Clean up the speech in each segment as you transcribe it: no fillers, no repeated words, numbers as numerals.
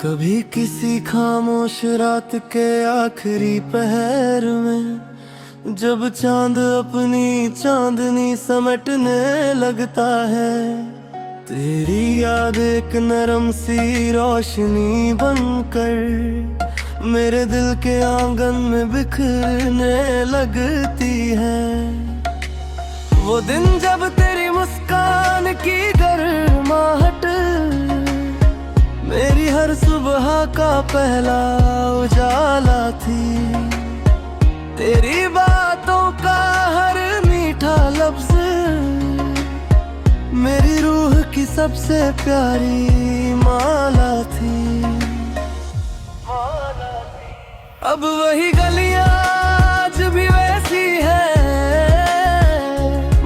कभी किसी खामोश रात के आखिरी पहर में जब चांद अपनी चांदनी समेटने लगता है, तेरी याद एक नरम सी रोशनी बनकर मेरे दिल के आंगन में बिखरने लगती है। वो दिन जब तेरी मुस्कान की गर्माहट मेरी हर सुबह का पहला उजाला थी, तेरी बातों का हर मीठा लफ्ज मेरी रूह की सबसे प्यारी माला थी। अब वही गलियां आज भी वैसी हैं,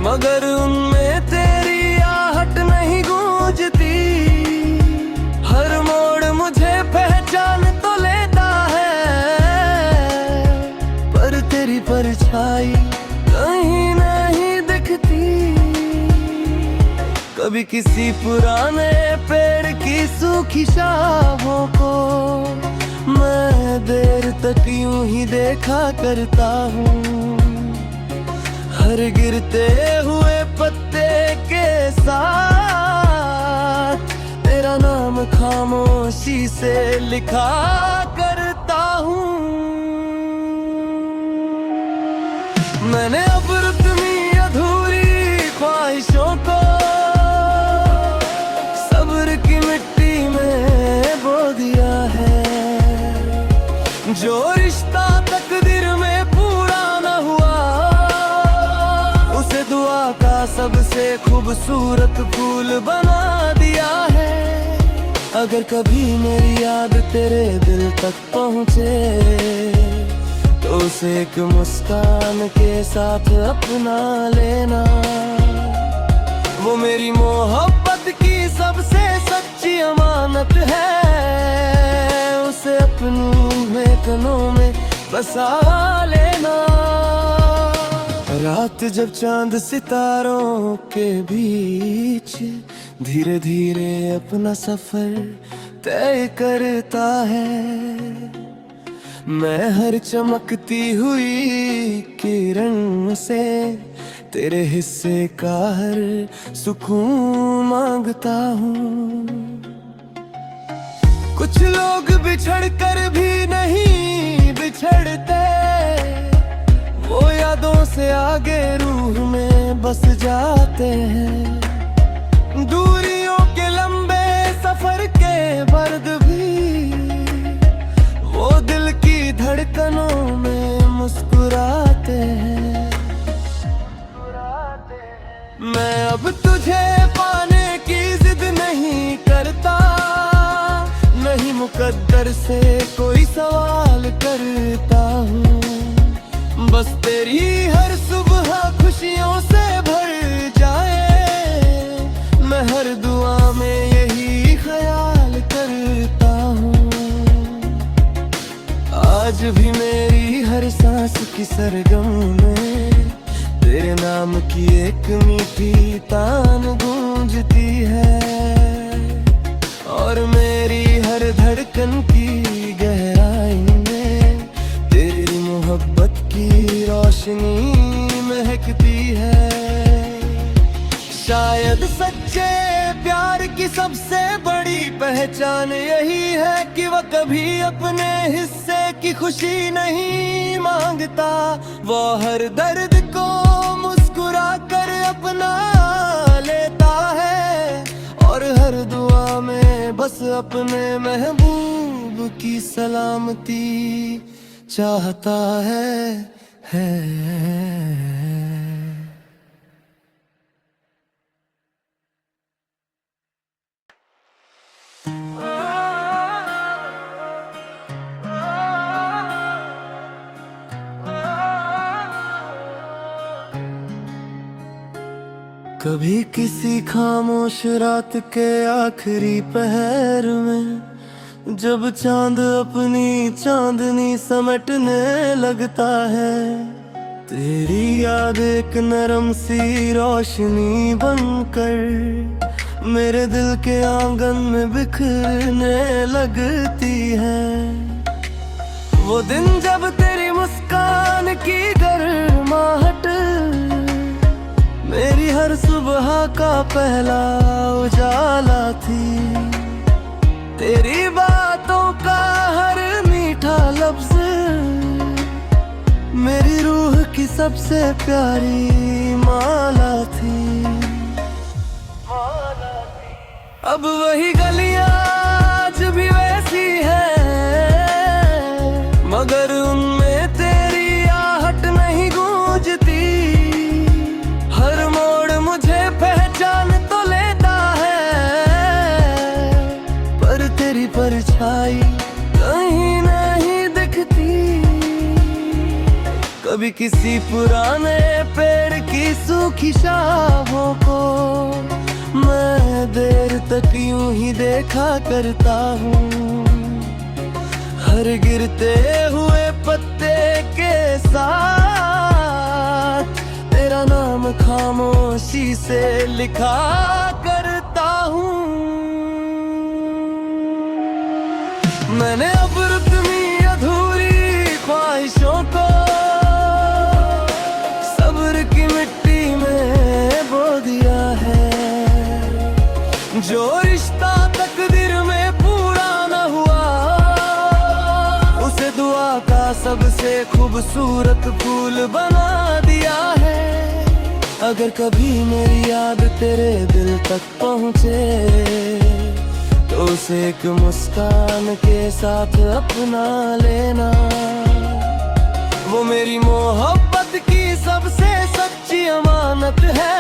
मगर उनमें तेरी आहट नहीं गूंजती। हर मोड़ मुझे पहचान तो लेता है, पर तेरी परछाई कहीं नहीं दिखती। कभी किसी पुराने पेड़ की सूखी शाखों को मैं देर तक यूं ही देखा करता हूँ, हर गिरते हुए पत्ते के साथ तेरा नाम खामोशी से लिखा करता हूँ। मैंने अब अपनी अधूरी ख्वाहिशों को सब्र की मिट्टी में बो दिया है। जो रिश्ता तकदीर में पूरा न हुआ, उसे दुआ का सबसे खूबसूरत फूल बना दिया है। अगर कभी मेरी याद तेरे दिल तक पहुँचे तो उसे एक मुस्कान के साथ अपना लेना। वो मेरी मोहब्बत की सबसे सच्ची अमानत है, उसे अपने कनों में बसा लेना। रात जब चांद सितारों के बीच धीरे धीरे अपना सफर तय करता है, मैं हर चमकती हुई किरण से तेरे हिस्से का हर सुकून मांगता हूँ। कुछ लोग बिछड़ कर भी नहीं बिछड़ते, वो यादों से आगे रूह में बस जाते हैं। दूरियों के लंबे सफर के बर्द भी वो दिल की धड़कनों में मुस्कुराते हैं। मैं अब तुझे पाने की जिद नहीं करता, नहीं मुकद्दर से कोई सवाल करता हूँ। बस तेरी हर सुबह खुशियों से भर जाए, मैं हर दुआ में यही ख्याल करता हूँ। आज भी मेरी हर सांस की सरगम में तेरे नाम की एक मीठी तान गूंजती है, और मेरी हर धड़कन की गहराई में तेरी मोहब्बत की रोशनी महकती है। शायद सच्चे प्यार की सबसे बड़ी पहचान यही है कि वह कभी अपने हिस्से की खुशी नहीं मांगता। वो हर दर्द को मुस्कुरा कर अपना लेता है, और हर दुआ में बस अपने महबूब की सलामती चाहता है। कभी किसी खामोश रात के आखिरी पहर में जब चांद अपनी चांदनी समेटने लगता है, तेरी याद एक नरम सी रोशनी बनकर मेरे दिल के आंगन में बिखरने लगती है। वो दिन जब तेरी मुस्कान की गर्माहट मेरी हर सुबह का पहला उजाला थी। तेरी बातों का हर मीठा लफ्ज मेरी रूह की सबसे प्यारी माला थी। अब वही गलियां आज भी वैसी है, मगर उनमें तेरी आहट नहीं गूंजती। हर मोड़ मुझे पहचान तो लेता है, पर तेरी परछाई कहीं नहीं दिखती। कभी किसी पुराने पेड़ की सूखी शाखों को मैं देर तक यूं ही देखा करता हूँ। हर गिरते हुए पत्ते के साथ तेरा नाम खामोशी से लिखा करता हूँ। मैंने अब अपनी अधूरी ख्वाहिशों को सब्र की मिट्टी में बो दिया है। जो रिश्ता तकदीर में पूरा न हुआ, उसे दुआ का सबसे खूबसूरत फूल बना दिया है। अगर कभी मेरी याद तेरे दिल तक पहुँचे, तो उसे एक मुस्कान के साथ अपना लेना। वो मेरी मोहब्बत की सबसे सच्ची अमानत है,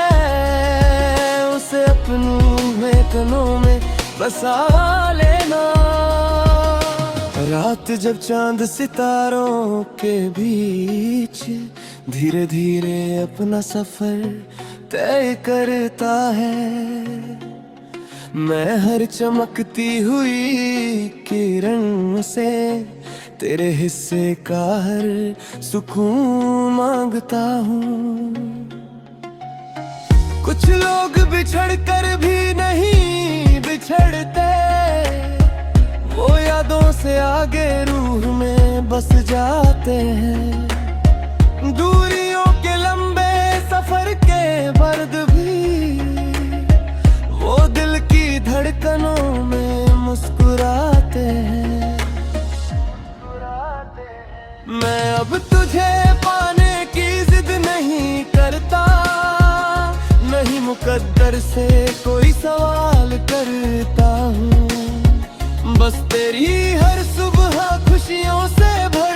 उसे अपने कनों में बसा लेना। रात जब चांद सितारों के बीच धीरे धीरे अपना सफर तय करता है, मैं हर चमकती हुई किरण से तेरे हिस्से का हर सुकून मांगता हूँ। कुछ लोग बिछड़ कर भी नहीं बिछड़ते, वो यादों से आगे रूह में बस जाते हैं। दूरियों के लंबे सफर के बर्द भी वो दिल की धड़कनों में मुस्कुराते हैं। मैं अब तुझे पाने की जिद नहीं करता, नहीं मुकद्दर से कोई सवाल करता हूँ। बस तेरी हर सुबह खुशियों से भर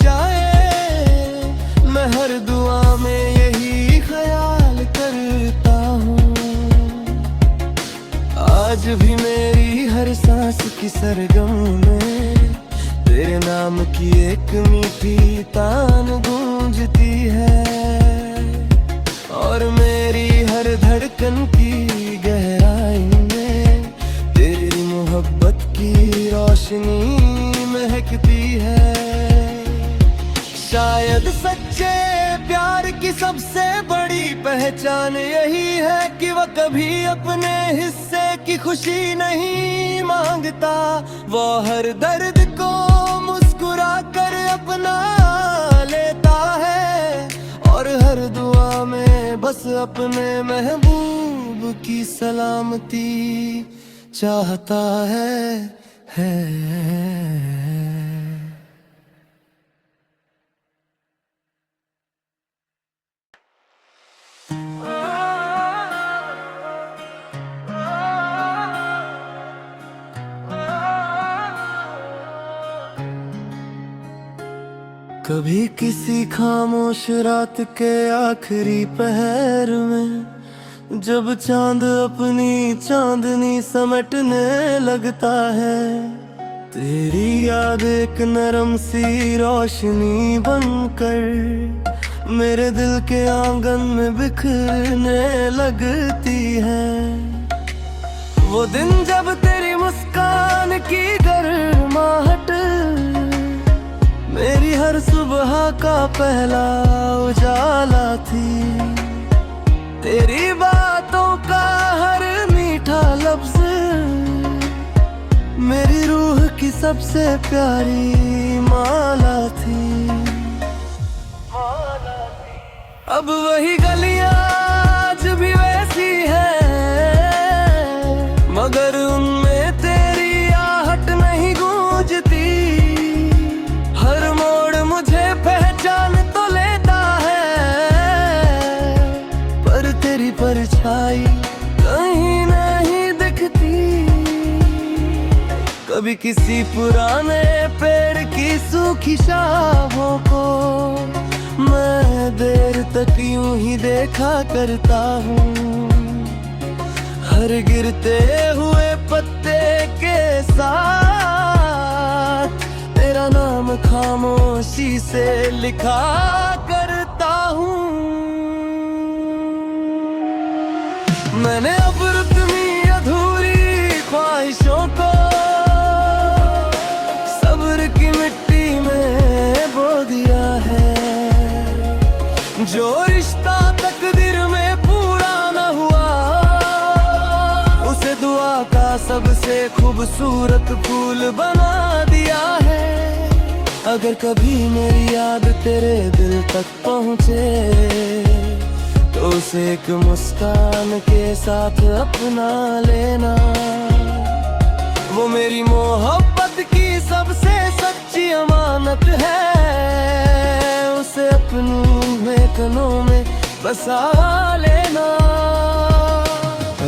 जाए, मैं हर दुआ में यही ख्याल करता हूँ। आज भी मेरी हर सांस की सरगम में तेरे नाम की एक मीठी तान गूंजती है, और मेरी हर धड़कन की गहराई में तेरी मोहब्बत की रोशनी महकती है। शायद सच्चे प्यार की सबसे बड़ी पहचान यही है कि वह कभी अपने हिस्से की खुशी नहीं मांगता। वो हर दर्द को मुस्कुरा कर अपना लेता है, और हर दुआ में बस अपने महबूब की सलामती चाहता है। कभी किसी खामोश रात के आखिरी पहर में जब चांद अपनी चांदनी समेटने लगता है, तेरी याद एक नरम सी रोशनी बनकर मेरे दिल के आंगन में बिखरने लगती है। वो दिन जब तेरी मुस्कान की गर्माहट मेरी हर सुबह का पहला उजाला थी। तेरी बातों का हर मीठा लफ्ज मेरी रूह की सबसे प्यारी माला थी। अब वही गलियां आज भी वैसी है, मगर उनमें तेरी आहट नहीं गूंजती। हर मोड़ मुझे पहचान तो लेता है, पर तेरी परछाई कहीं नहीं दिखती। कभी किसी पुराने पेड़ की सूखी शाखों को मैं देर तक यूं ही देखा करता हूँ। हर गिरते हुए पत्ते के साथ तेरा नाम खामोशी से लिखा करता हूँ। मैंने अब अपनी अधूरी ख्वाहिशों को सब्र की मिट्टी में बो दिया है। जो रिश्ता तकदीर में पूरा न हुआ, उसे दुआ का सबसे खूबसूरत फूल बना दिया है। अगर कभी मेरी याद तेरे दिल तक पहुँचे, तो उसे एक मुस्कान के साथ अपना लेना। वो मेरी मोहब्बत की सबसे सच्ची अमानत है, उसे अपने कनों में बसा लेना।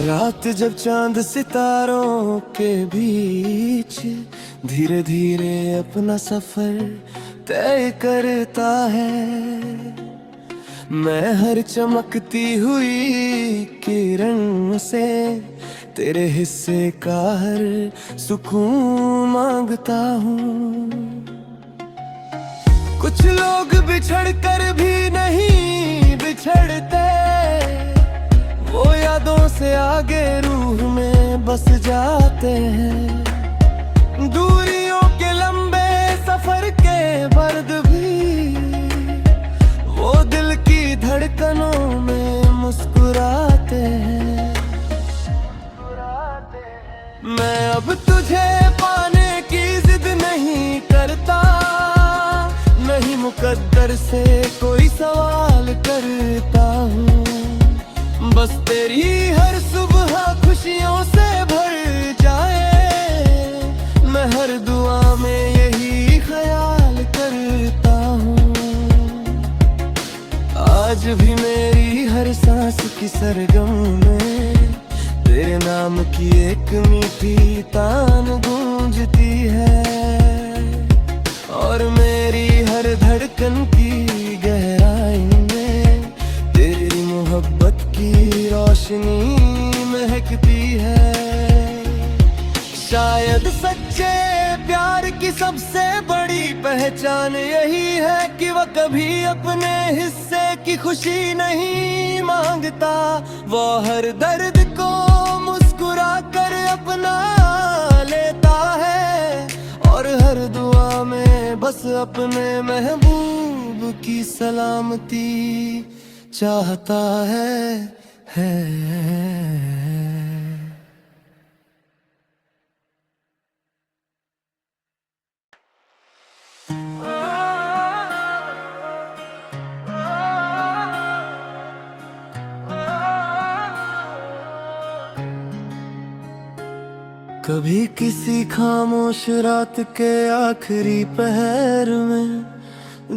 रात जब चांद सितारों के बीच धीरे धीरे अपना सफर तय करता है, मैं हर चमकती हुई किरण से तेरे हिस्से का हर सुकून मांगता हूँ। कुछ लोग बिछड़ कर भी नहीं बिछड़ते, वो यादों से आगे रूह में बस जाते हैं। दूरियों के लंबे सफर के बर्द भी वो दिल की धड़कनों में मुस्कुराते हैं। मैं अब तुझे पाने की जिद नहीं करता, नहीं मुकद्दर से कोई सवाल करता हूँ। बस तेरी हर सुबह खुशियों से भर जाए, मैं हर दुआ में यही ख्याल करता हूँ। आज भी मेरी हर सांस की सरगम में तेरे नाम की एक मीठी तान गूंजती है, और मेरी हर धड़कन की गहराई में तेरी मोहब्बत की रोशनी महकती है। शायद सच्चे प्यार की सबसे बड़ी पहचान यही है कि वह कभी अपने हिस्से की खुशी नहीं मांगता। वो हर दर्द को मुस्कुरा कर अपना लेता है, और हर दुआ में बस अपने महबूब की सलामती चाहता है। कभी किसी खामोश रात के आखिरी पहर में,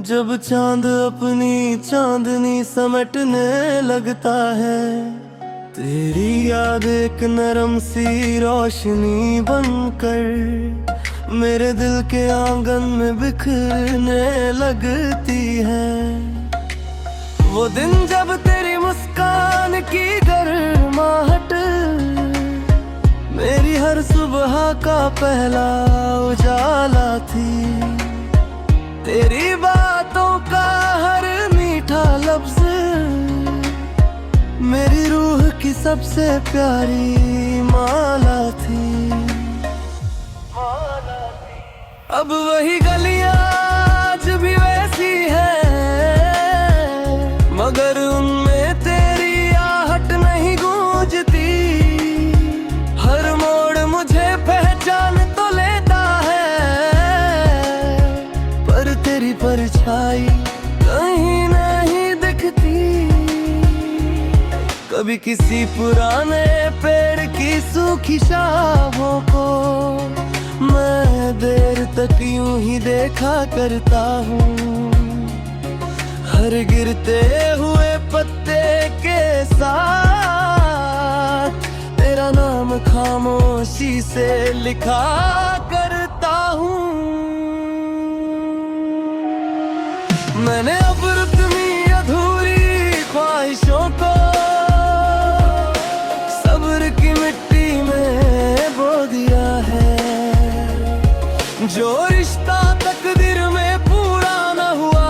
जब चांद अपनी चांदनी समेटने लगता है, तेरी याद एक नरम सी रोशनी बनकर मेरे दिल के आंगन में बिखरने लगती है। वो दिन जब तेरी मुस्कान की गर्माहट मेरी हर सुबह का पहला उजाला थी। तेरी बातों का हर मीठा लफ्ज मेरी रूह की सबसे प्यारी माला थी। अब वही गलियां आज भी वैसी है, मगर उनमें तेरी आहट नहीं गूंजती। तेरी परछाई कहीं नहीं दिखती। कभी किसी पुराने पेड़ की सूखी शाखों को मैं देर तक यूं ही देखा करता हूँ। हर गिरते हुए पत्ते के साथ तेरा नाम खामोशी से लिखा करता हूँ। मैंने अब अपनी अधूरी ख्वाहिशों को सब्र की मिट्टी में बो दिया है। जो रिश्ता तकदीर में पूरा न हुआ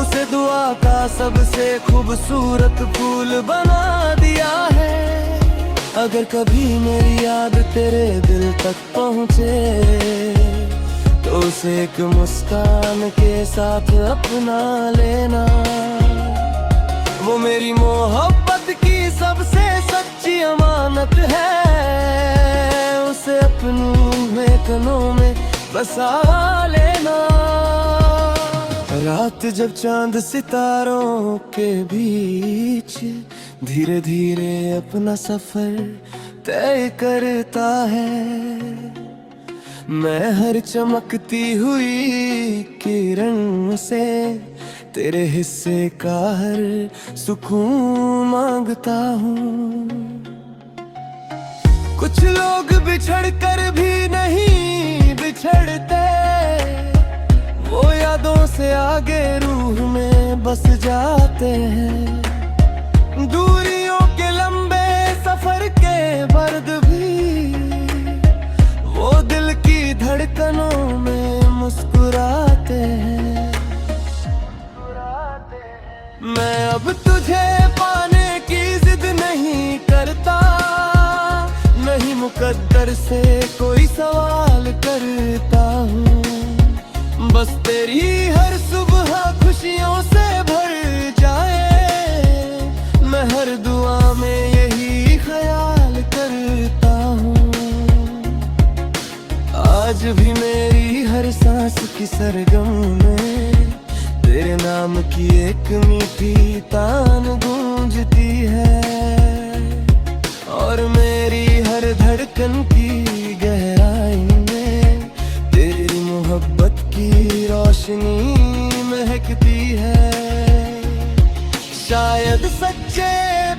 उसे दुआ का सबसे खूबसूरत फूल बना दिया है। अगर कभी मेरी याद तेरे दिल तक पहुँचे तो उसे एक मुस्कान के साथ अपना लेना। वो मेरी मोहब्बत की सबसे सच्ची अमानत है। उसे अपने कनों में बसा लेना। रात जब चांद सितारों के बीच धीरे धीरे अपना सफर तय करता है, मैं हर चमकती हुई किरण से तेरे हिस्से का हर सुकून मांगता हूँ। कुछ लोग बिछड़ कर भी नहीं बिछड़ते, वो यादों से आगे रूह में बस जाते हैं। दूरियों के लंबे सफर के बर्द भी वो दिल की धड़कनों में मुस्कुराते हैं। मैं अब तुझे पाने की जिद नहीं करता, नहीं मुकद्दर से कोई सवाल करता हूँ। बस तेरी हर सुबह खुशियों से भर जाए, मैं हर दुआ में यही ख्याल करता हूँ। आज भी मेरी हर सांस की सरगम में तेरे नाम की एक मीठी तान गूंजती है। और मेरी हर धड़कन की गहराई में तेरी मोहब्बत की रोशनी महकती है। शायद सच्चे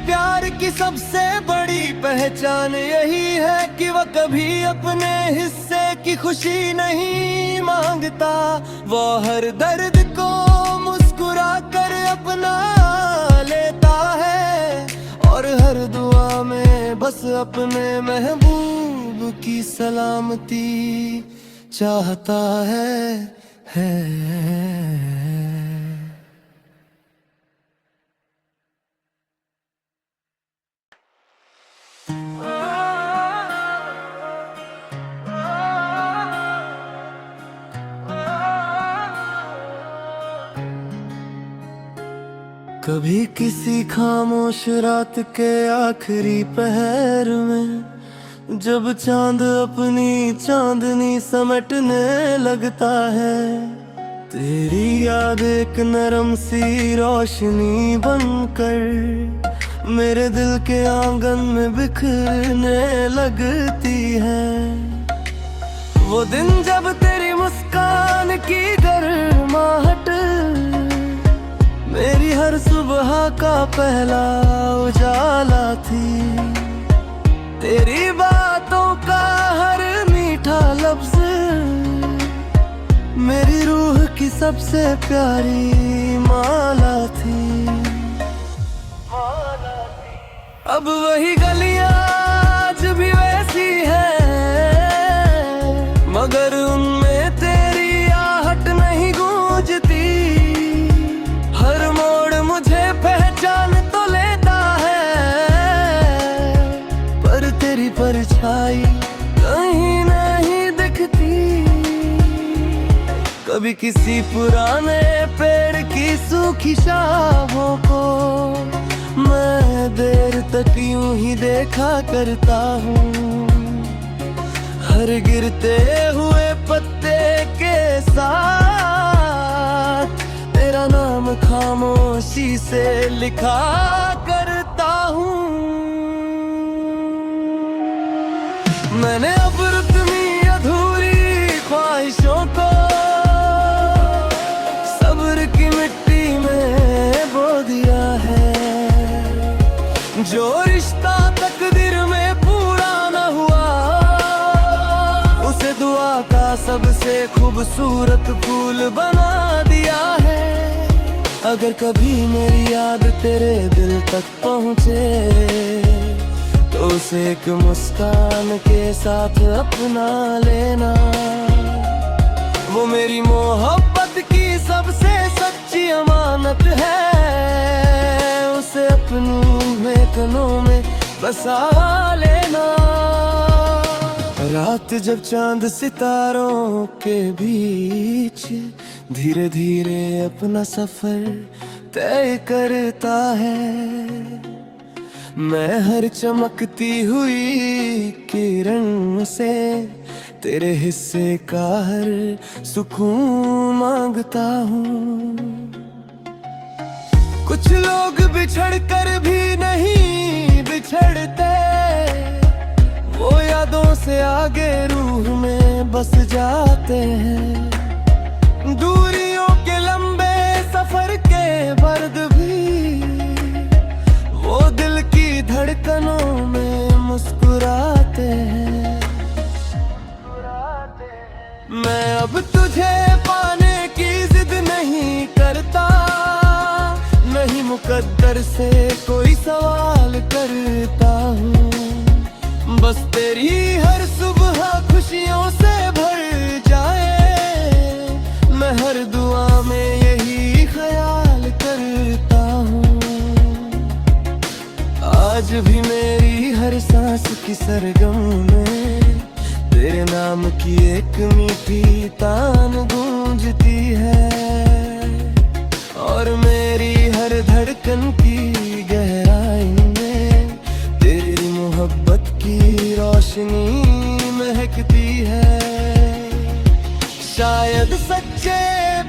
प्यार की सबसे बड़ी पहचान यही है कि वह कभी अपने हिस्से की खुशी नहीं मांगता। वो हर दर्द को मुस्कुरा कर अपना लेता है और हर दुआ में बस अपने महबूब की सलामती चाहता है। कभी किसी खामोश रात के आखिरी पहर में जब चांद अपनी चांदनी समेटने लगता है, तेरी याद एक नरम सी रोशनी बनकर मेरे दिल के आंगन में बिखरने लगती है। वो दिन जब तेरी मुस्कान की गर्माहट मेरी हर सुबह का पहला उजाला थी। तेरी बातों का हर मीठा लफ्ज मेरी रूह की सबसे प्यारी माला थी। अब वही गलियां आज भी वैसी हैं, मगर उनमें तेरी आहट नहीं गूंजती। हर मोड़ मुझे पहचान तो लेता है, पर तेरी परछाई कहीं नहीं दिखती। कभी किसी पुराने पेड़ की सूखी शाखों को मैं देर तक यूं ही देखा करता हूँ। हर गिरते हुए पत्ते के साथ, तेरा नाम खामोशी से लिखा करता हूँ। मैंने अब अपनी अधूरी ख्वाहिशों को सब्र की मिट्टी में बो दिया है। जो रिश्ता तकदीर में पूरा न हुआ, उसे दुआ का सबसे खूबसूरत फूल बना दिया है। अगर कभी मेरी याद तेरे दिल तक पहुँचे, तो उसे एक मुस्कान के साथ अपना लेना। वो मेरी मोहब्बत की सबसे सच्ची अमानत है, उसे अपनी महफिलों में बसा लेना। रात जब चांद सितारों के बीच धीरे धीरे अपना सफर तय करता है, मैं हर चमकती हुई किरण से तेरे हिस्से का हर सुकून मांगता हूँ। कुछ लोग बिछड़ कर भी नहीं बिछड़ते, वो यादों से आगे रूह में बस जाते हैं। दूरियों के लंबे सफर के बर्द भी वो दिल की धड़कनों में मुस्कुराते हैं। मैं अब तुझे पाने की जिद नहीं करता, नहीं मुकद्दर से कोई सवाल करता हूँ। बस तेरी हर सुबह खुशियों से भर जाए, मैं हर दुआ में यही ख्याल करता हूँ। आज भी मेरी हर सांस की सरगम में तेरे नाम की एक मीठी तान गूंजती है, और मेरी हर धड़कन की गहराई में तेरी मोहब्बत की रोशनी महकती है। शायद सच्चे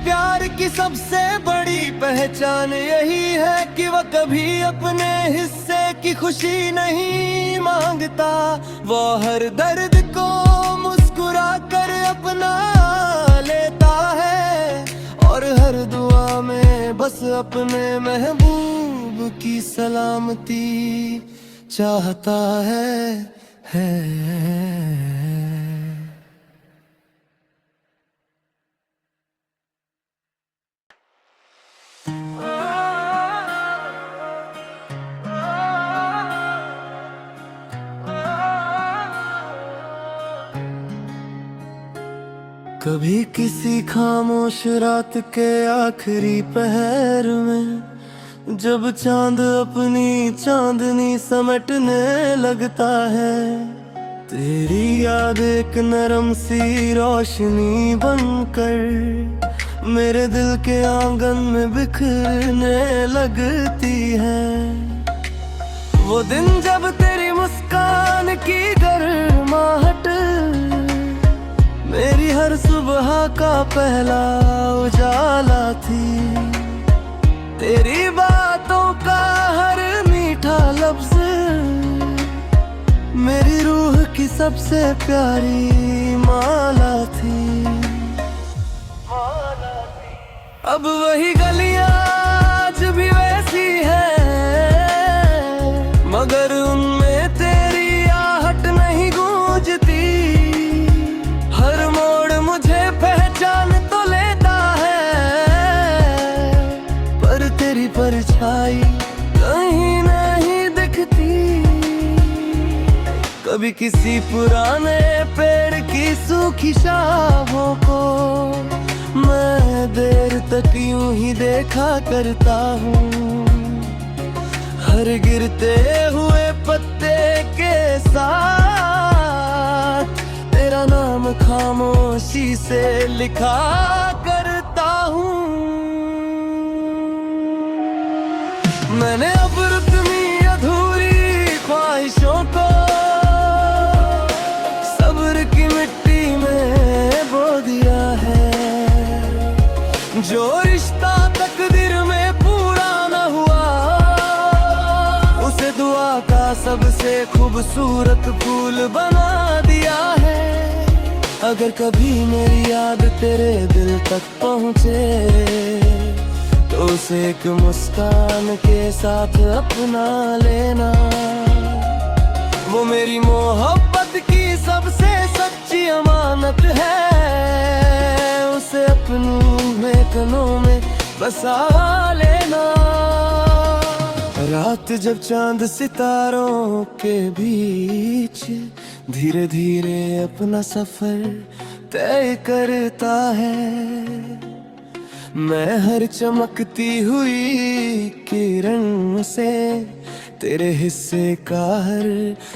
प्यार की सबसे बड़ी पहचान यही है कि वह कभी अपने हिस्से की खुशी नहीं मांगता। वो हर दर्द को मुस्कुरा कर अपना लेता है, और हर दुआ में बस अपने महबूब की सलामती चाहता है। कभी किसी खामोश रात के आखिरी पहर में, जब चांद अपनी चांदनी समेटने लगता है, तेरी याद एक नरम सी रोशनी बनकर मेरे दिल के आंगन में बिखरने लगती है। वो दिन जब तेरी मुस्कान की गर्माहट मेरी हर सुबह का पहला उजाला थी, तेरी बातों का हर मीठा लफ्ज मेरी रूह की सबसे प्यारी माला थी। अब वही गलियां आज भी वैसी हैं, मगर उनमें तेरी आहट नहीं गूंजती। हर मोड़ मुझे पहचान तो लेता है, पर तेरी परछाई कहीं नहीं दिखती। कभी किसी पुराने पेड़ की सूखी शाखों को मैं देर तक यूं ही देखा करता हूँ। हर गिरते हुए पत्ते के साथ तेरा नाम खामोशी से लिखा करता हूँ। मैंने अब अपनी अधूरी ख्वाहिशों को सब्र की मिट्टी में बो दिया है। जो रिश्ता तकदीर में पूरा न हुआ, उसे दुआ का सबसे खूबसूरत फूल बना दिया है। अगर कभी मेरी याद तेरे दिल तक पहुँचे, तो उसे एक मुस्कान के साथ अपना लेना। वो मेरी मोहब्बत की सबसे सच्ची अमानत है, उसे अपने कनों में बसा लेना। रात जब चांद सितारों के बीच धीरे धीरे अपना सफर तय करता है, मैं हर चमकती हुई किरण से तेरे हिस्से का हर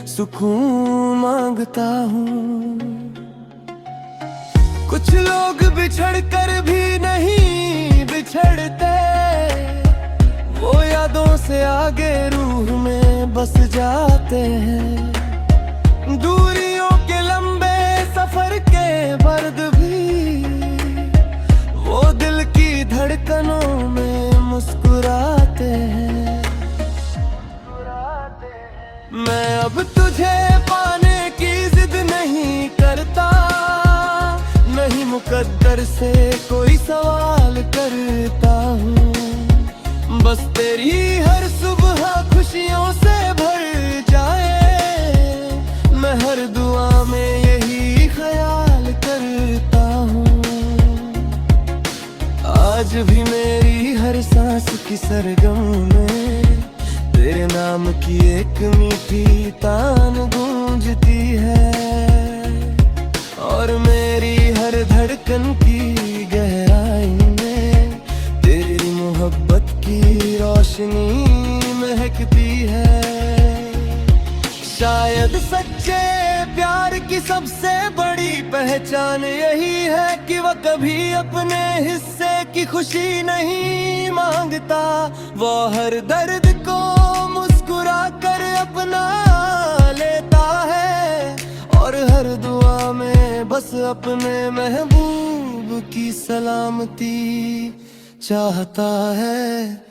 सुकून मांगता हूँ। कुछ लोग बिछड़ कर भी नहीं बिछड़ते, वो यादों से आगे रूह में बस जाते हैं। दूरियों के लंबे सफर के बर्द भी वो दिल की धड़कनों में मुस्कुराते हैं। मैं अब तुझे पाने की जिद नहीं करता, नहीं मुकद्दर से कोई सवाल करता हूँ। बस तेरी हर सुबह खुशियों से भर जाए, मैं हर दुआ में यही ख्याल करता हूँ। आज भी मेरी हर सांस की सरगम में तेरे नाम की एक मीठी तान गूंजती है, और मेरी हर धड़कन की गहराई में तेरी मोहब्बत की रोशनी महकती है। शायद सच्चे प्यार की सबसे बड़ी पहचान यही है कि वह कभी अपने हिस्से की खुशी नहीं मांगता। वो हर दर्द को मुस्कुरा कर अपना लेता है, और हर दुआ में बस अपने महबूब की सलामती चाहता है।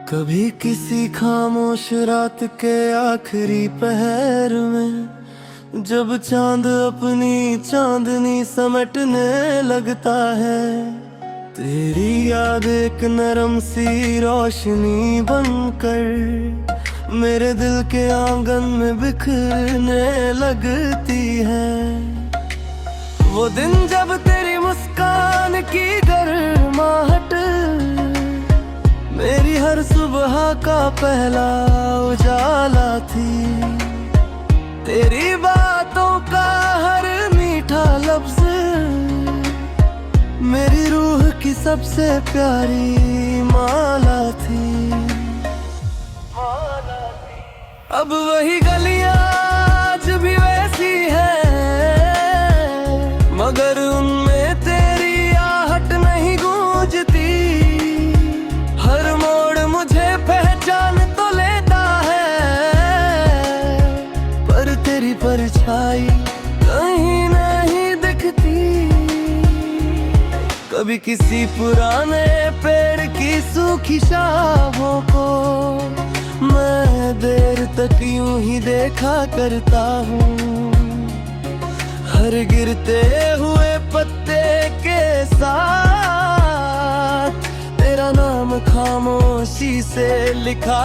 कभी किसी खामोश रात के आखिरी पहर में, जब चांद अपनी चांदनी समेटने लगता है, तेरी याद एक नरम सी रोशनी बनकर मेरे दिल के आंगन में बिखरने लगती है। वो दिन जब तेरी मुस्कान की गर्माहट मेरी हर सुबह का पहला उजाला थी, तेरी बातों का हर मीठा लफ्ज मेरी रूह की सबसे प्यारी माला थी। अब वही गलियां आज भी वैसी हैं, मगर उनमें तेरी आहट नहीं गूंजती। हर मोड़ मुझे पहचान तो लेता है, पर तेरी परछाई कहीं नहीं दिखती। कभी किसी पुराने पेड़ की सूखी शाखों को मैं देर तक यूं ही देखा करता हूँ, हर गिरते हुए पत्ते के साथ तेरा नाम खामोशी से लिखा